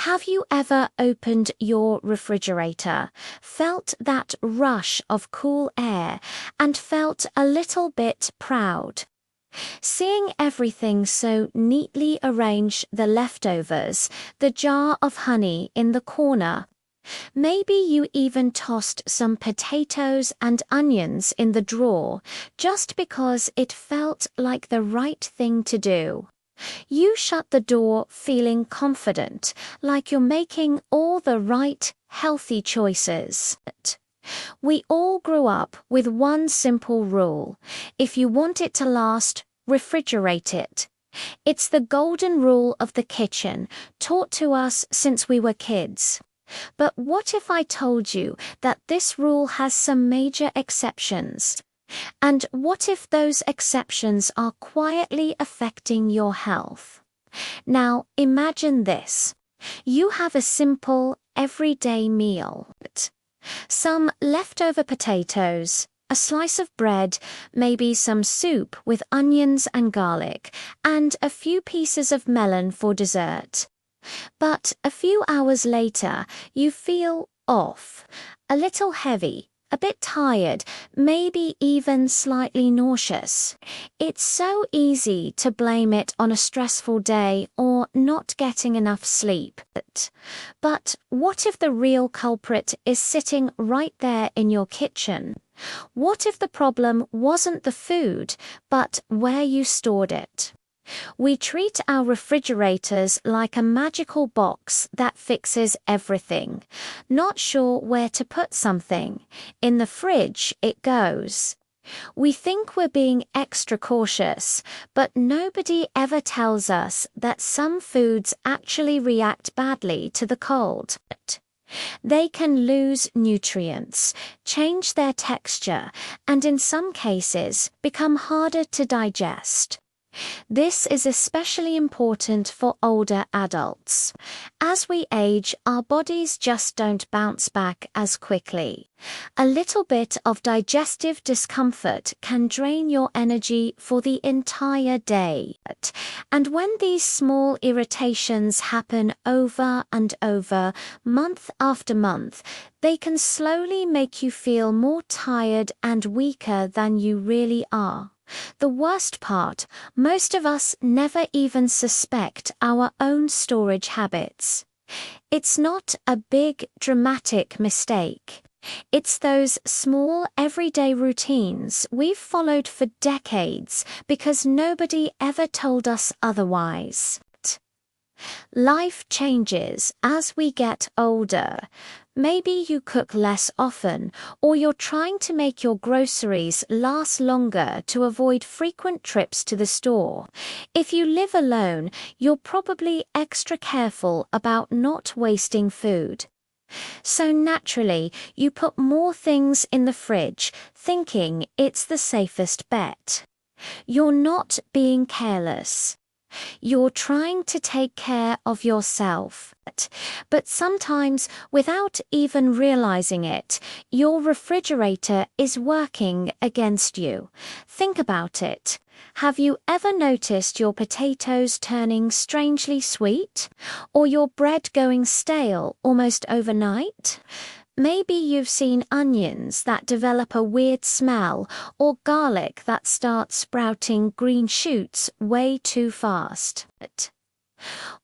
Have you ever opened your refrigerator, felt that rush of cool air, and felt a little bit proud? Seeing everything so neatly arranged, the leftovers, the jar of honey in the corner. Maybe you even tossed some potatoes and onions in the drawer just because it felt like the right thing to do. You shut the door feeling confident, like you're making all the right, healthy choices. We all grew up with one simple rule: if you want it to last, refrigerate it. It's the golden rule of the kitchen, taught to us since we were kids. But what if I told you that this rule has some major exceptions? And what if those exceptions are quietly affecting your health? Now, imagine this. You have a simple, everyday meal. Some leftover potatoes, a slice of bread, maybe some soup with onions and garlic, and a few pieces of melon for dessert. But a few hours later, you feel off, a little heavy, a bit tired, maybe even slightly nauseous. It's so easy to blame it on a stressful day or not getting enough sleep. But what if the real culprit is sitting right there in your kitchen? What if the problem wasn't the food, but where you stored it? We treat our refrigerators like a magical box that fixes everything. Not sure where to put something. In the fridge it goes. We think we're being extra cautious, but nobody ever tells us that some foods actually react badly to the cold. They can lose nutrients, change their texture, and in some cases become harder to digest. This is especially important for older adults. As we age, our bodies just don't bounce back as quickly. A little bit of digestive discomfort can drain your energy for the entire day. And when these small irritations happen over and over, month after month, they can slowly make you feel more tired and weaker than you really are. The worst part, most of us never even suspect our own storage habits. It's not a big, dramatic mistake. It's those small, everyday routines we've followed for decades because nobody ever told us otherwise. Life changes as we get older. Maybe you cook less often, or you're trying to make your groceries last longer to avoid frequent trips to the store. If you live alone, you're probably extra careful about not wasting food. So naturally, you put more things in the fridge, thinking it's the safest bet. You're not being careless. You're trying to take care of yourself. But sometimes, without even realizing it, your refrigerator is working against you. Think about it. Have you ever noticed your potatoes turning strangely sweet? Or your bread going stale almost overnight? Maybe you've seen onions that develop a weird smell, or garlic that starts sprouting green shoots way too fast.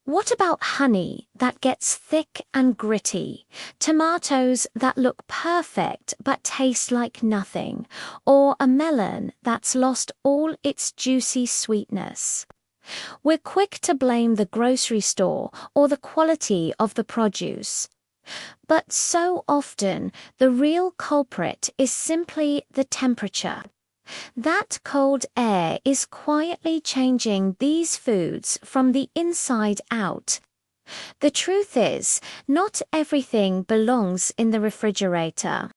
What about honey that gets thick and gritty? Tomatoes that look perfect but taste like nothing? Or a melon that's lost all its juicy sweetness? We're quick to blame the grocery store or the quality of the produce. But so often, the real culprit is simply the temperature. That cold air is quietly changing these foods from the inside out. The truth is, not everything belongs in the refrigerator.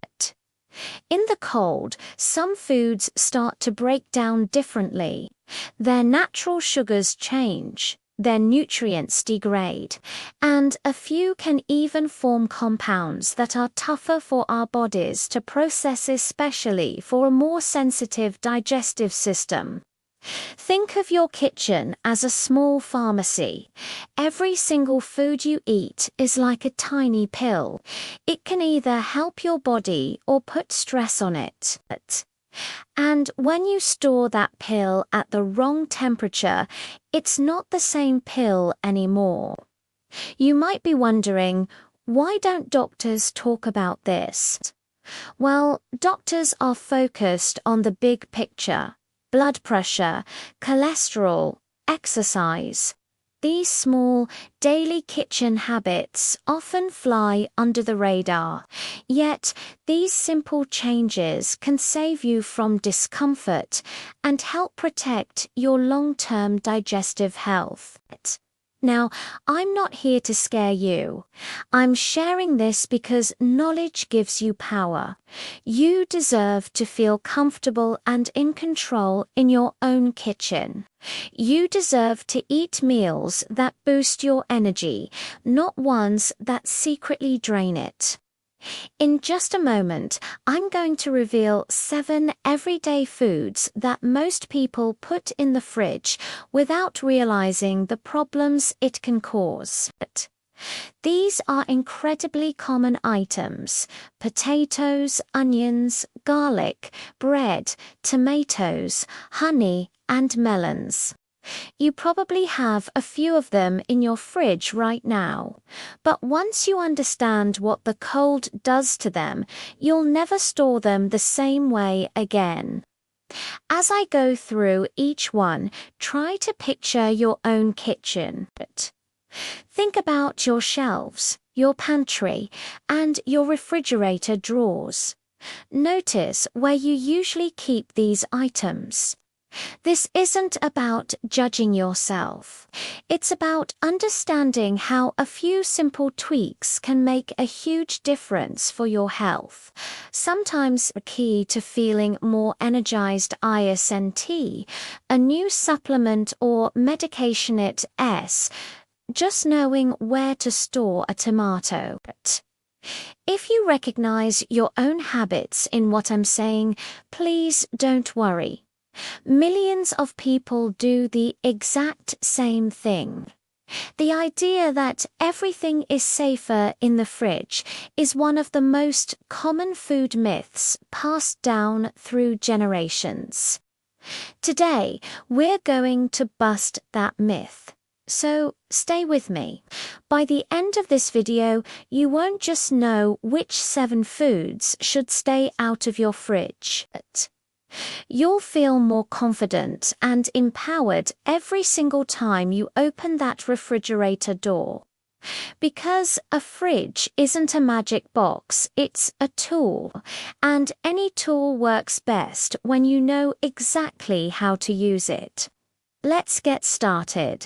In the cold, some foods start to break down differently. Their natural sugars change. Their nutrients degrade, and a few can even form compounds that are tougher for our bodies to process, especially for a more sensitive digestive system. Think of your kitchen as a small pharmacy. Every single food you eat is like a tiny pill. It can either help your body or put stress on it. And when you store that pill at the wrong temperature, it's not the same pill anymore. You might be wondering, why don't doctors talk about this? Well, doctors are focused on the big picture: blood pressure, cholesterol, exercise. These small, daily kitchen habits often fly under the radar, yet these simple changes can save you from discomfort and help protect your long-term digestive health. Now, I'm not here to scare you. I'm sharing this because knowledge gives you power. You deserve to feel comfortable and in control in your own kitchen. You deserve to eat meals that boost your energy, not ones that secretly drain it. In just a moment, I'm going to reveal 7 everyday foods that most people put in the fridge without realizing the problems it can cause. These are incredibly common items: potatoes, onions, garlic, bread, tomatoes, honey, and melons. You probably have a few of them in your fridge right now, but once you understand what the cold does to them, you'll never store them the same way again. As I go through each one, try to picture your own kitchen. Think about your shelves, your pantry, and your refrigerator drawers. Notice where you usually keep these items. This isn't about judging yourself. It's about understanding how a few simple tweaks can make a huge difference for your health. Sometimes a key to feeling more energized isn't a new supplement or medication, it's just knowing where to store a tomato. If you recognize your own habits in what I'm saying, please don't worry. Millions of people do the exact same thing. The idea that everything is safer in the fridge is one of the most common food myths passed down through generations. Today, we're going to bust that myth. So stay with me. By the end of this video, you won't just know which 7 foods should stay out of your fridge. You'll feel more confident and empowered every single time you open that refrigerator door. Because a fridge isn't a magic box, it's a tool, and any tool works best when you know exactly how to use it. Let's get started.